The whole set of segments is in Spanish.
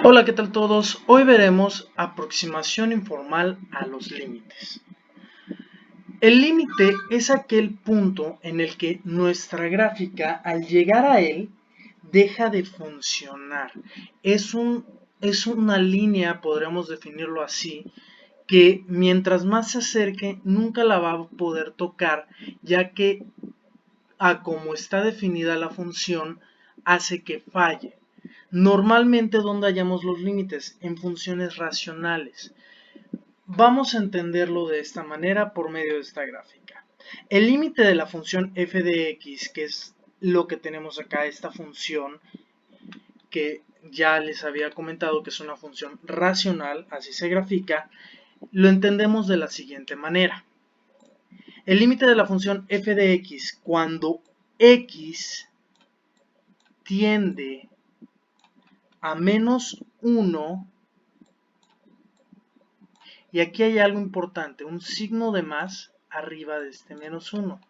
Hola, ¿qué tal todos? Hoy veremos aproximación informal a los límites. El límite es aquel punto en el que nuestra gráfica, al llegar a él, deja de funcionar. Es una línea, podríamos definirlo así, que mientras más se acerque, nunca la va a poder tocar, ya que a como está definida la función, hace que falle. Normalmente, ¿dónde hallamos los límites? En funciones racionales. Vamos a entenderlo de esta manera por medio de esta gráfica. El límite de la función f de x, que es lo que tenemos acá, esta función que ya les había comentado que es una función racional, así se grafica, lo entendemos de la siguiente manera. El límite de la función f de x cuando x tiende a menos 1, y aquí hay algo importante, un signo de más arriba de este menos 1.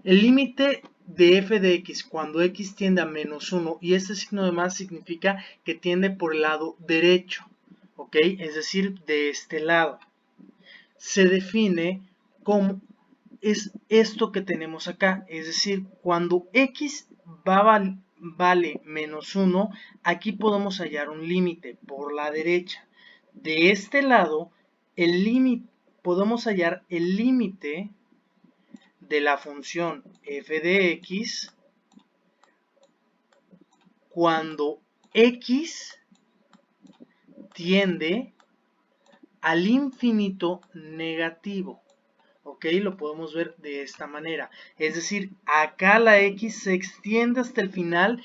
El límite de f de x cuando x tiende a menos 1, y este signo de más significa que tiende por el lado derecho, ¿ok? Es decir, de este lado. Se define como es esto que tenemos acá, es decir, cuando x vale menos 1, aquí podemos hallar un límite por la derecha. De este lado, podemos hallar el límite de la función f de x cuando x tiende al infinito negativo. ¿Ok? Lo podemos ver de esta manera. Es decir, acá la x se extiende hasta el final,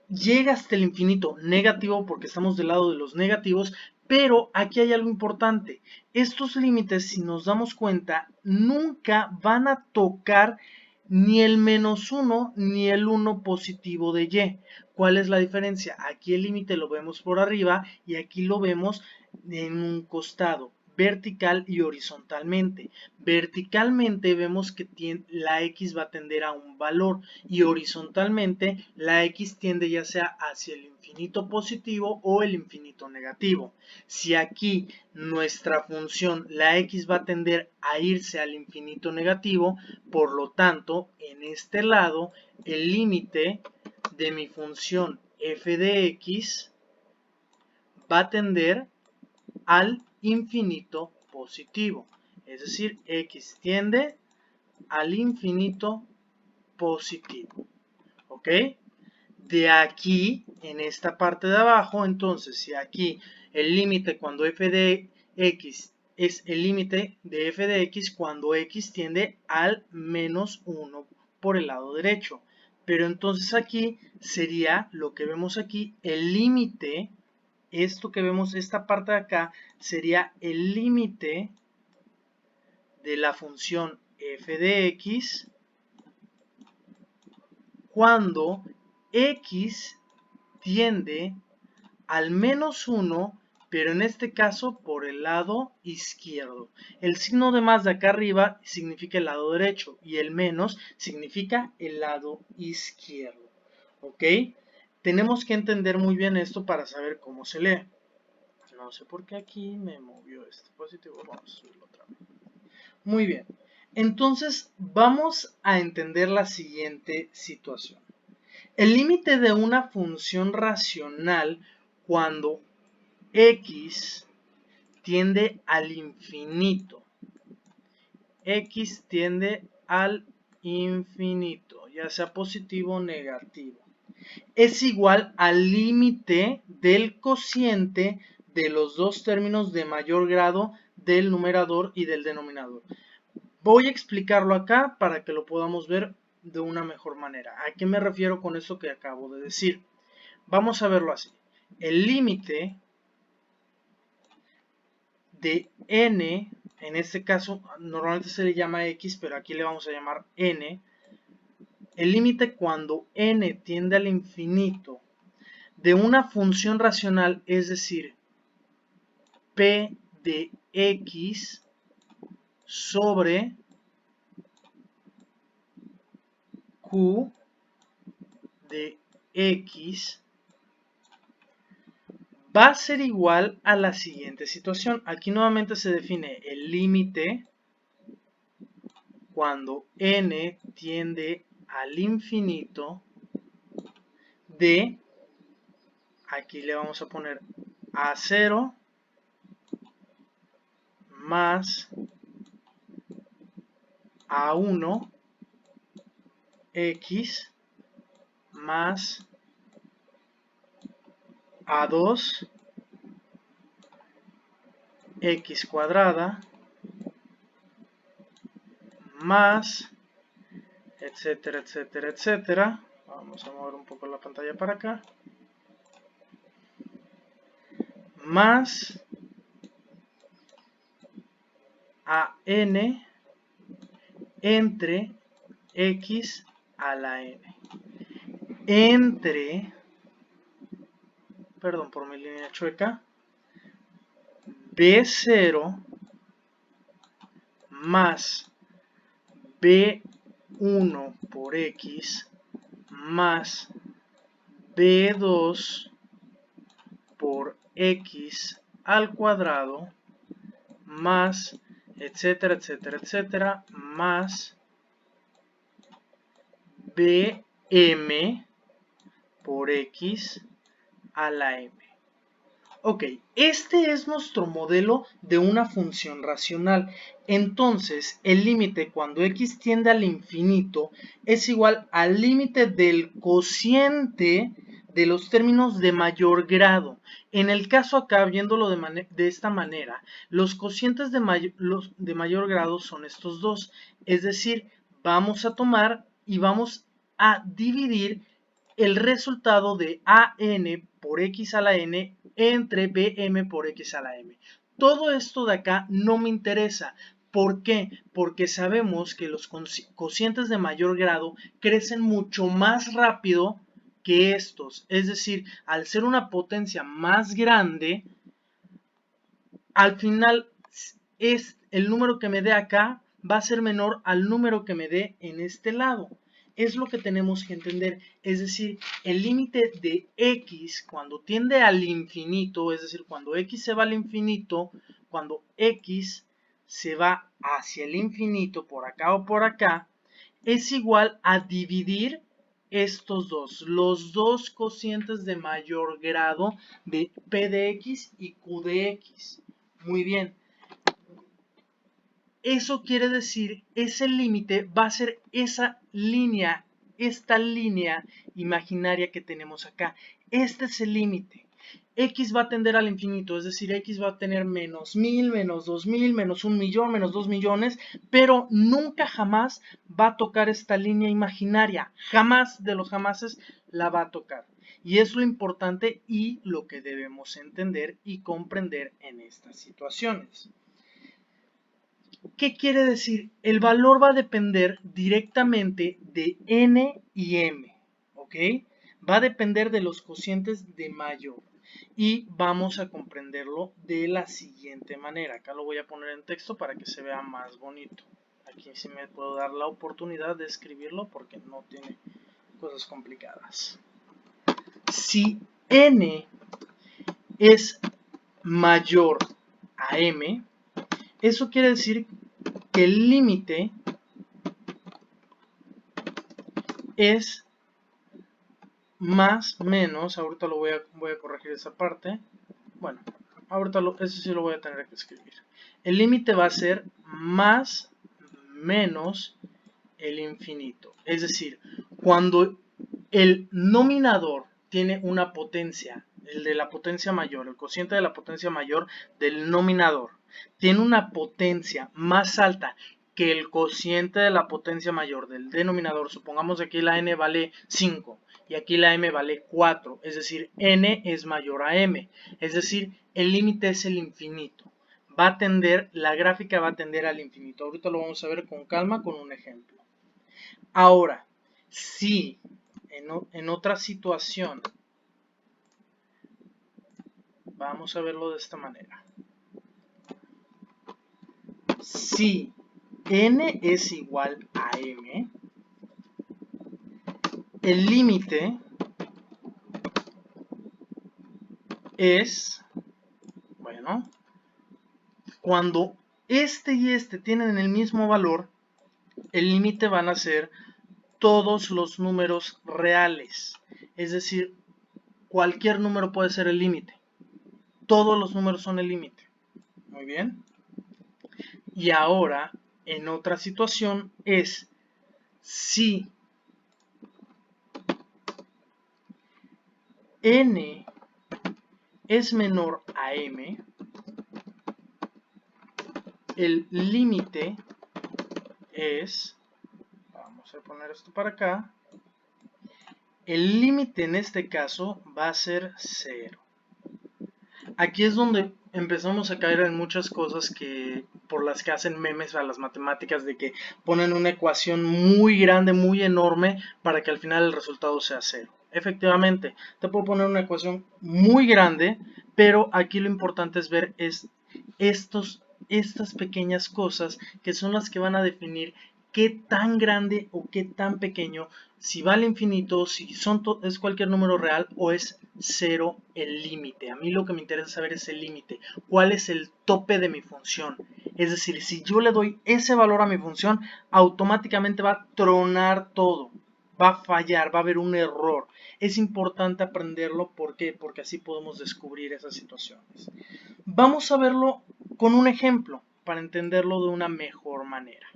llega hasta el infinito negativo porque estamos del lado de los negativos, pero aquí hay algo importante. Estos límites, si nos damos cuenta, nunca van a tocar ni el menos 1 ni el 1 positivo de y. ¿Cuál es la diferencia? Aquí el límite lo vemos por arriba y aquí lo vemos en un costado, vertical y horizontalmente. Verticalmente vemos que la x va a tender a un valor y horizontalmente la x tiende ya sea hacia el infinito positivo o el infinito negativo. Si aquí nuestra función, la x va a tender a irse al infinito negativo, por lo tanto, en este lado, el límite de mi función f de x va a tender al infinito positivo. Es decir, x tiende al infinito positivo. ¿Ok? De aquí, en esta parte de abajo, entonces, si aquí el límite cuando f de x es el límite de f de x cuando x tiende al menos 1 por el lado derecho. Pero entonces aquí sería lo que vemos aquí, el límite, esto que vemos, esta parte de acá, sería el límite de la función f de x cuando x tiende al menos 1, pero en este caso por el lado izquierdo. El signo de más de acá arriba significa el lado derecho y el menos significa el lado izquierdo. ¿Ok? Tenemos que entender muy bien esto para saber cómo se lee. No sé por qué aquí me movió este dispositivo. Vamos a subirlo otra vez. Muy bien. Entonces vamos a entender la siguiente situación. El límite de una función racional cuando x tiende al infinito. X tiende al infinito, ya sea positivo o negativo. Es igual al límite del cociente de los dos términos de mayor grado del numerador y del denominador. Voy a explicarlo acá para que lo podamos ver de una mejor manera. ¿A qué me refiero con esto que acabo de decir? Vamos a verlo así. El límite de n, en este caso normalmente se le llama x, pero aquí le vamos a llamar n. El límite cuando n tiende al infinito de una función racional, es decir, p de x sobre q de x va a ser igual a la siguiente situación. Aquí nuevamente se define el límite cuando n tiende al infinito de, aquí le vamos a poner a0 más a1 x más a2 x cuadrada más etcétera, etcétera, etcétera. Vamos a mover un poco la pantalla para acá. Más a n entre x a la n. Entre, perdón por mi línea chueca, b0 más b1 por x más b2 por x al cuadrado más etcétera, etcétera, etcétera, más bm por x a la m. Ok, este es nuestro modelo de una función racional. Entonces, el límite cuando x tiende al infinito es igual al límite del cociente de los términos de mayor grado. En el caso acá, viéndolo de esta manera, los cocientes de mayor grado son estos dos. Es decir, vamos a tomar y vamos a dividir el resultado de an por x a la n entre bm por x a la m. Todo esto de acá no me interesa. ¿Por qué? Porque sabemos que los cocientes de mayor grado crecen mucho más rápido que estos. Es decir, al ser una potencia más grande, al final es el número que me dé acá va a ser menor al número que me dé en este lado. Es lo que tenemos que entender, es decir, el límite de x cuando tiende al infinito, es decir, cuando x se va al infinito, cuando x se va hacia el infinito por acá o por acá, es igual a dividir estos dos, los dos cocientes de mayor grado de p de x y q de x. Muy bien. Eso quiere decir, ese límite va a ser esa línea, esta línea imaginaria que tenemos acá. Este es el límite. X va a tender al infinito, es decir, X va a tener menos 1000, menos 2000, menos 1 millón, menos 2 millones, pero nunca jamás va a tocar esta línea imaginaria. Jamás de los jamases la va a tocar. Y es lo importante y lo que debemos entender y comprender en estas situaciones. ¿Qué quiere decir? El valor va a depender directamente de n y m, ¿ok? Va a depender de los cocientes de mayor. Y vamos a comprenderlo de la siguiente manera. Acá lo voy a poner en texto para que se vea más bonito. Aquí sí me puedo dar la oportunidad de escribirlo porque no tiene cosas complicadas. Si n es mayor a m, eso quiere decir que el límite es más menos, ahorita lo voy a corregir esa parte, bueno, ahorita eso sí lo voy a tener que escribir. El límite va a ser más menos el infinito. Es decir, cuando el nominador tiene una potencia, el de la potencia mayor, el cociente de la potencia mayor del nominador, tiene una potencia más alta que el cociente de la potencia mayor del denominador. Supongamos que aquí la n vale 5 y aquí la m vale 4, es decir, n es mayor a m, es decir, el límite es el infinito. Va a tender, la gráfica va a tender al infinito. Ahorita lo vamos a ver con calma con un ejemplo. Ahora, si en otra situación, vamos a verlo de esta manera. Si n es igual a m, el límite es, bueno, cuando este y este tienen el mismo valor, el límite van a ser todos los números reales. Es decir, cualquier número puede ser el límite. Todos los números son el límite. Muy bien. Y ahora, en otra situación, es si n es menor a m, el límite es, vamos a poner esto para acá, el límite en este caso va a ser 0. Aquí es donde empezamos a caer en muchas cosas que por las que hacen memes a las matemáticas, de que ponen una ecuación muy grande, muy enorme, para que al final el resultado sea 0. Efectivamente, te puedo poner una ecuación muy grande, pero aquí lo importante es ver estas pequeñas cosas que son las que van a definir qué tan grande o qué tan pequeño, si va al infinito, si es cualquier número real o es 0 el límite. A mí lo que me interesa saber es el límite, cuál es el tope de mi función. Es decir, si yo le doy ese valor a mi función, automáticamente va a tronar todo, va a fallar, va a haber un error. Es importante aprenderlo, ¿por qué? Porque así podemos descubrir esas situaciones. Vamos a verlo con un ejemplo para entenderlo de una mejor manera.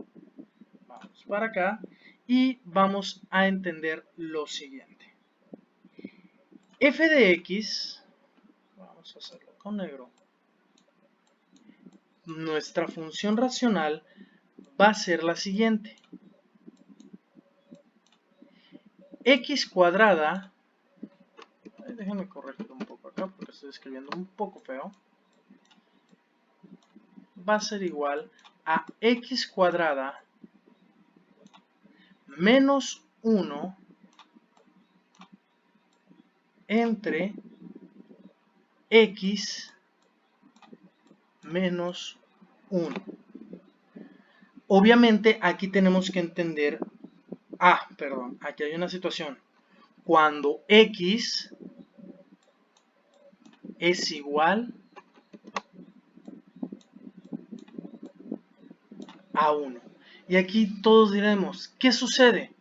Vamos para acá y vamos a entender lo siguiente. F de X, vamos a hacerlo con negro, nuestra función racional va a ser la siguiente. X cuadrada, déjenme corregir un poco acá porque estoy escribiendo un poco feo, va a ser igual a X cuadrada menos 1 entre X menos 1. Obviamente aquí tenemos que entender, aquí hay una situación. Cuando X es igual a 1. Y aquí todos diremos, ¿qué sucede?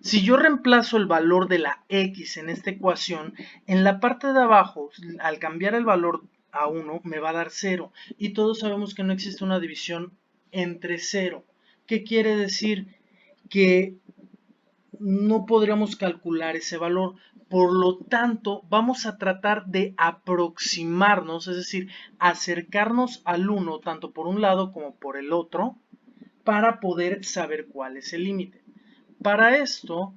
Si yo reemplazo el valor de la X en esta ecuación, en la parte de abajo, al cambiar el valor a 1, me va a dar 0. Y todos sabemos que no existe una división entre 0. ¿Qué quiere decir? Que no podríamos calcular ese valor. Por lo tanto, vamos a tratar de aproximarnos, es decir, acercarnos al 1, tanto por un lado como por el otro, para poder saber cuál es el límite. Para esto,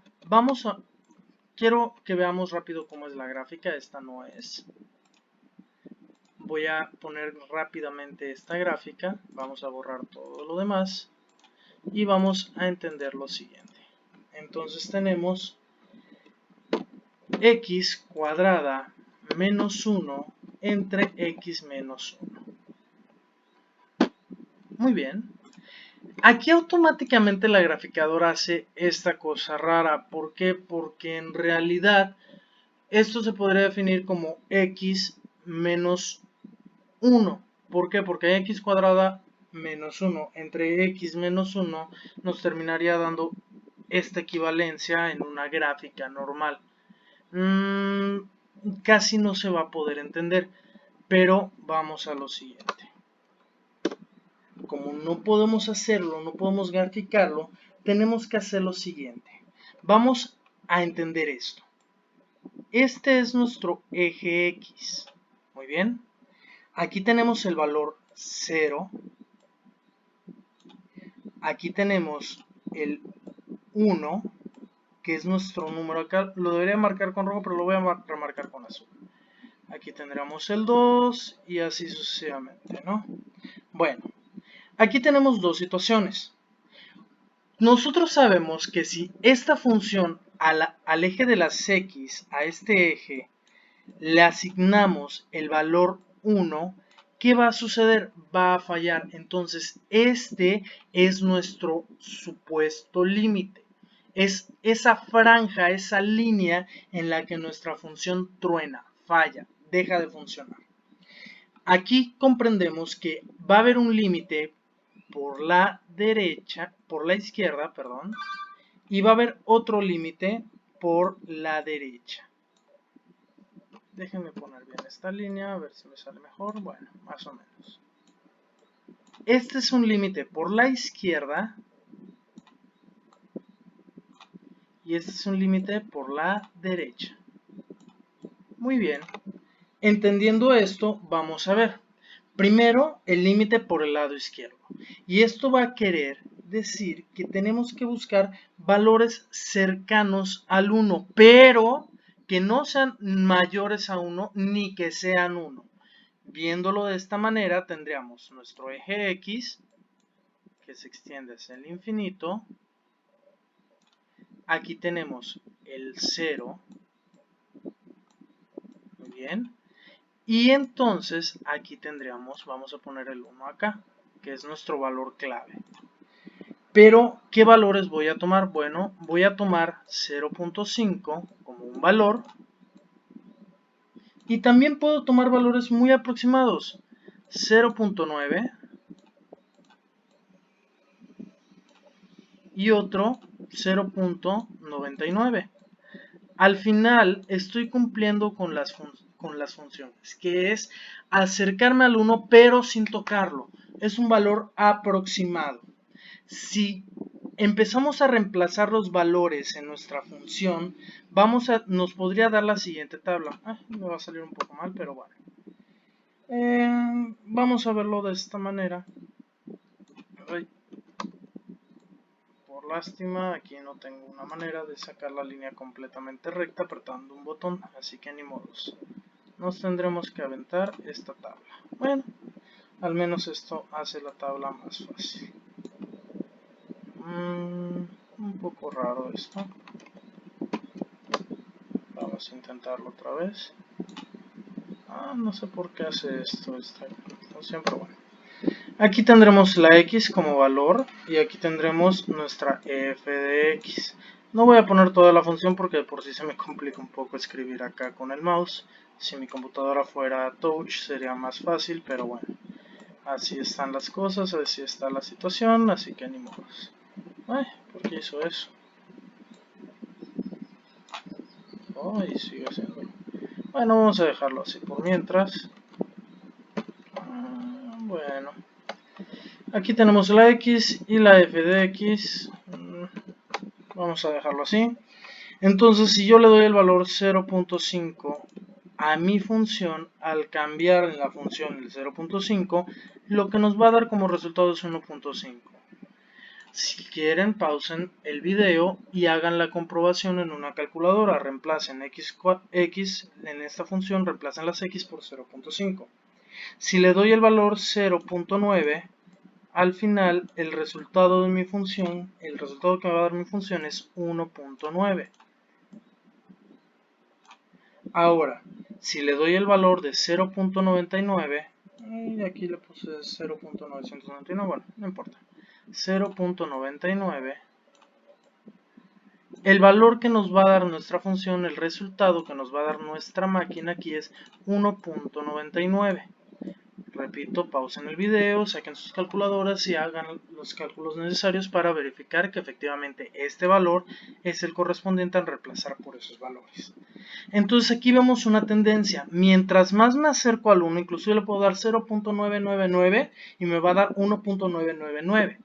quiero que veamos rápido cómo es la gráfica. Esta no es. Voy a poner rápidamente esta gráfica. Vamos a borrar todo lo demás. Y vamos a entender lo siguiente. Entonces tenemos X cuadrada menos 1 entre X menos 1. Muy bien. Aquí automáticamente la graficadora hace esta cosa rara. ¿Por qué? Porque en realidad esto se podría definir como X menos 1. ¿Por qué? Porque X cuadrada menos 1 entre X menos 1 nos terminaría dando esta equivalencia en una gráfica normal. Casi no se va a poder entender, pero vamos a lo siguiente. Como no podemos hacerlo, no podemos graficarlo, tenemos que hacer lo siguiente. Vamos a entender esto. Este es nuestro eje X. Muy bien. Aquí tenemos el valor 0. Aquí tenemos el 1, que es nuestro número. Acá lo debería marcar con rojo, pero lo voy a remarcar con azul. Aquí tendremos el 2 y así sucesivamente, ¿no? Bueno, aquí tenemos dos situaciones. Nosotros sabemos que si esta función al eje de las X, a este eje, le asignamos el valor 1, ¿qué va a suceder? Va a fallar. Entonces, este es nuestro supuesto límite. Es esa franja, esa línea en la que nuestra función truena, falla, deja de funcionar. Aquí comprendemos que va a haber un límite por la izquierda, perdón, y va a haber otro límite por la derecha. Déjenme poner bien esta línea, a ver si me sale mejor. Bueno, más o menos. Este es un límite por la izquierda y este es un límite por la derecha. Muy bien. Entendiendo esto, vamos a ver. Primero, el límite por el lado izquierdo. Y esto va a querer decir que tenemos que buscar valores cercanos al 1, pero que no sean mayores a 1 ni que sean 1. Viéndolo de esta manera, tendríamos nuestro eje X, que se extiende hacia el infinito. Aquí tenemos el 0. Muy bien. Y entonces aquí tendríamos, vamos a poner el 1 acá, que es nuestro valor clave. Pero, ¿qué valores voy a tomar? Bueno, voy a tomar 0.5 como un valor. Y también puedo tomar valores muy aproximados. 0.9 y otro 0.99. Al final estoy cumpliendo con las funciones, que es acercarme al 1 pero sin tocarlo. Es un valor aproximado. Si empezamos a reemplazar los valores en nuestra función, nos podría dar la siguiente tabla. Me va a salir un poco mal, pero bueno. Vamos a verlo de esta manera. Por lástima, aquí no tengo una manera de sacar la línea completamente recta apretando un botón, así que ni modos. Nos tendremos que aventar esta tabla. Bueno, al menos esto hace la tabla más fácil. Un poco raro esto. Vamos a intentarlo otra vez. No sé por qué hace esto esta función, pero bueno. Aquí tendremos la x como valor y aquí tendremos nuestra f de x. No voy a poner toda la función porque de por sí se me complica un poco escribir acá con el mouse. Si mi computadora fuera touch sería más fácil, pero bueno. Así están las cosas, así está la situación, así que ni modos. ¿Por qué hizo eso? Y sigue haciéndolo. Bueno, vamos a dejarlo así por mientras. Bueno. Aquí tenemos la x y la f de x. Vamos a dejarlo así. Entonces, si yo le doy el valor 0.5 a mi función, al cambiar en la función el 0.5, lo que nos va a dar como resultado es 1.5. Si quieren, pausen el video y hagan la comprobación en una calculadora. Reemplacen x en esta función, reemplacen las x por 0.5. Si le doy el valor 0.9, al final el resultado de mi función, el resultado que me va a dar mi función es 1.9. Ahora, si le doy el valor de 0.99, y aquí le puse 0.999, bueno, no importa, 0.99, el valor que nos va a dar nuestra función, el resultado que nos va a dar nuestra máquina aquí es 1.99. Repito, pausen el video, saquen sus calculadoras y hagan los cálculos necesarios para verificar que efectivamente este valor es el correspondiente al reemplazar por esos valores. Entonces aquí vemos una tendencia. Mientras más me acerco al 1, inclusive le puedo dar 0.999 y me va a dar 1.999.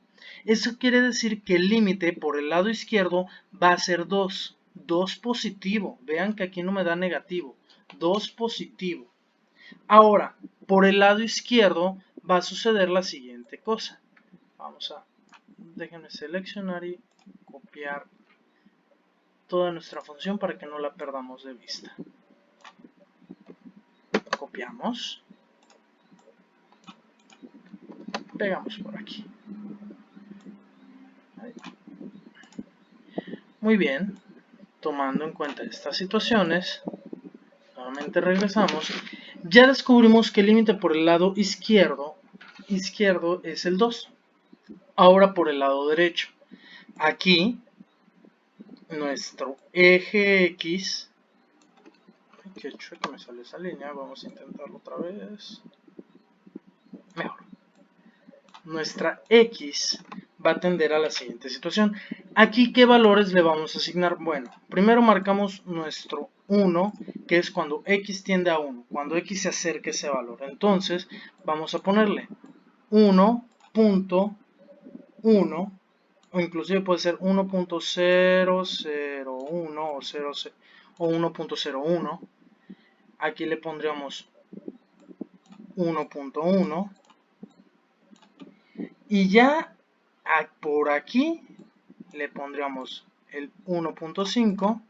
Eso quiere decir que el límite por el lado izquierdo va a ser 2. 2 positivo. Vean que aquí no me da negativo. 2 positivo. Ahora, por el lado izquierdo va a suceder la siguiente cosa. Déjenme seleccionar y copiar toda nuestra función para que no la perdamos de vista. Copiamos. Pegamos por aquí. Muy bien. Tomando en cuenta estas situaciones, nuevamente regresamos. Ya descubrimos que el límite por el lado izquierdo es el 2. Ahora por el lado derecho. Aquí, nuestro eje X Que chueca me sale esa línea. Vamos a intentarlo otra vez. Mejor. Nuestra X va a tender a la siguiente situación. Aquí, ¿qué valores le vamos a asignar? Bueno, primero marcamos nuestro 1, que es cuando X tiende a 1, cuando X se acerca a ese valor. Entonces, vamos a ponerle 1.1, o inclusive puede ser 1.001 o 1.01. Aquí le pondríamos 1.1. Y ya por aquí le pondríamos el 1.5.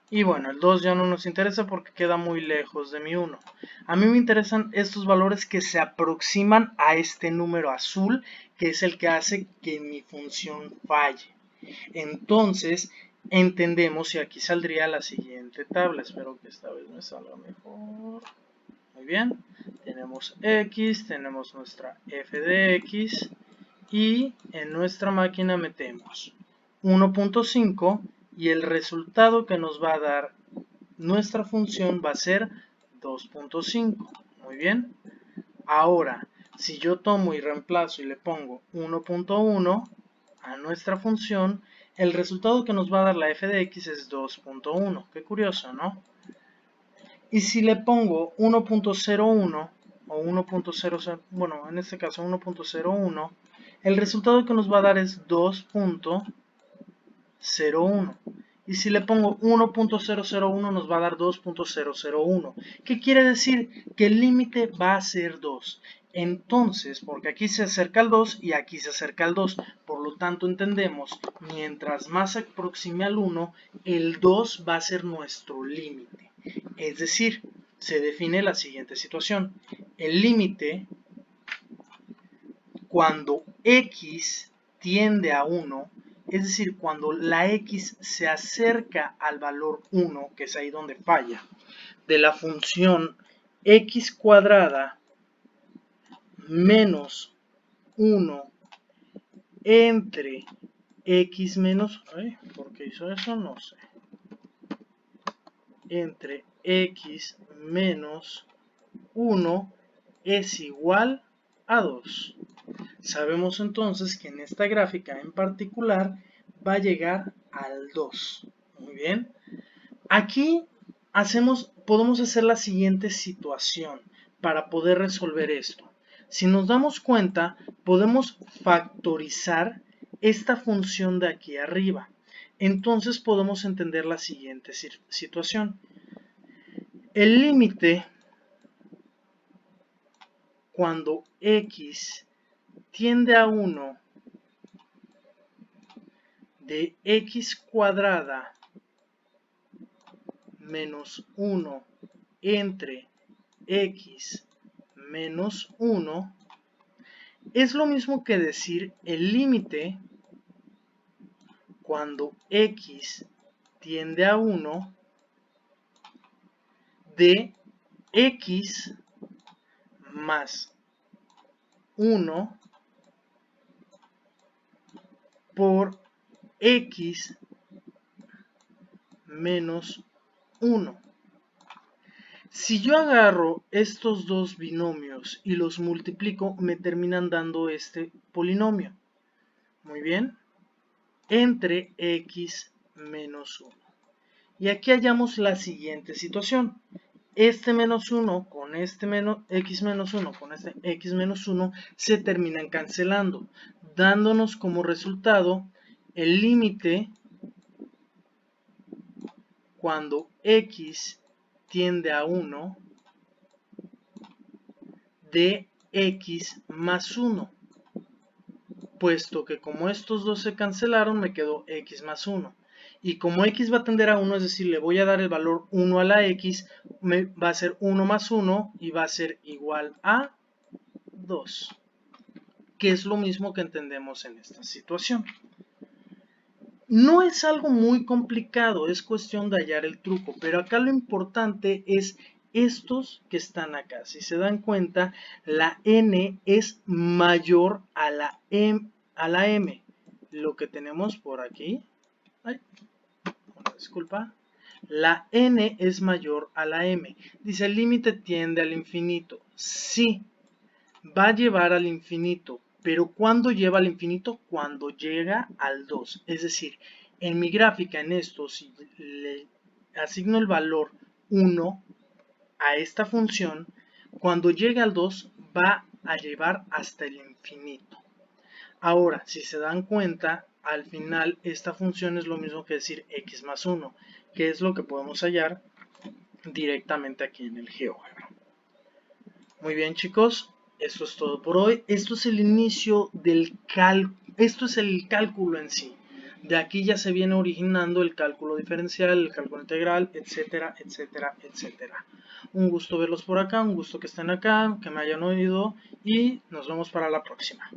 Y bueno, el 2 ya no nos interesa porque queda muy lejos de mi 1. A mí me interesan estos valores que se aproximan a este número azul, que es el que hace que mi función falle. Entonces, entendemos, y aquí saldría la siguiente tabla. Espero que esta vez me salga mejor. Muy bien, tenemos X, tenemos nuestra f de X, y en nuestra máquina metemos 1.5 y el resultado que nos va a dar nuestra función va a ser 2.5. Muy bien, ahora si yo tomo y reemplazo y le pongo 1.1 a nuestra función, el resultado que nos va a dar la f de X es 2.1. Qué curioso, ¿no? Y si le pongo 1.01 o 1.00, bueno, en este caso 1.01, el resultado que nos va a dar es 2.01. Y si le pongo 1.001 nos va a dar 2.001. ¿Qué quiere decir? Que el límite va a ser 2. Entonces, porque aquí se acerca al 2 y aquí se acerca al 2, por lo tanto entendemos, mientras más se aproxime al 1, el 2 va a ser nuestro límite. Es decir, se define la siguiente situación. El límite, cuando X tiende a 1, es decir, cuando la X se acerca al valor 1, que es ahí donde falla, de la función X cuadrada menos 1 entre X menos... ¿por qué hizo eso? No sé. Entre X menos 1 es igual a 2. Sabemos entonces que en esta gráfica en particular va a llegar al 2. Muy bien. Aquí podemos hacer la siguiente situación para poder resolver esto. Si nos damos cuenta, podemos factorizar esta función de aquí arriba. Entonces podemos entender la siguiente situación. El límite cuando X tiende a 1 de X cuadrada menos 1 entre X menos 1 es lo mismo que decir el límite cuando X tiende a 1 de X más 1 por X menos 1. Si yo agarro estos dos binomios y los multiplico, me terminan dando este polinomio. Muy bien. Entre X menos 1. Y aquí hallamos la siguiente situación. Este menos 1 con este X menos 1 con este X menos 1 se terminan cancelando, dándonos como resultado el límite cuando X tiende a 1 de X más 1, puesto que como estos dos se cancelaron me quedó X más 1. Y como X va a tender a 1, es decir, le voy a dar el valor 1 a la X, va a ser 1 más 1 y va a ser igual a 2. Que es lo mismo que entendemos en esta situación. No es algo muy complicado, es cuestión de hallar el truco, pero acá lo importante es estos que están acá. Si se dan cuenta, la n es mayor a la m. Lo que tenemos por aquí, disculpa, La n es mayor a la m. Dice, el límite tiende al infinito. Sí, va a llevar al infinito, pero ¿cuándo lleva al infinito? Cuando llega al 2. Es decir, en mi gráfica, en esto, si le asigno el valor 1 a esta función, cuando llegue al 2 va a llevar hasta el infinito. Ahora, si se dan cuenta, al final esta función es lo mismo que decir x más 1, que es lo que podemos hallar directamente aquí en el GeoGebra. Muy bien, chicos, esto es todo por hoy. Esto es el inicio del esto es el cálculo en sí. De aquí ya se viene originando el cálculo diferencial, el cálculo integral, etcétera, etcétera, etcétera. Un gusto verlos por acá, un gusto que estén acá, que me hayan oído y nos vemos para la próxima.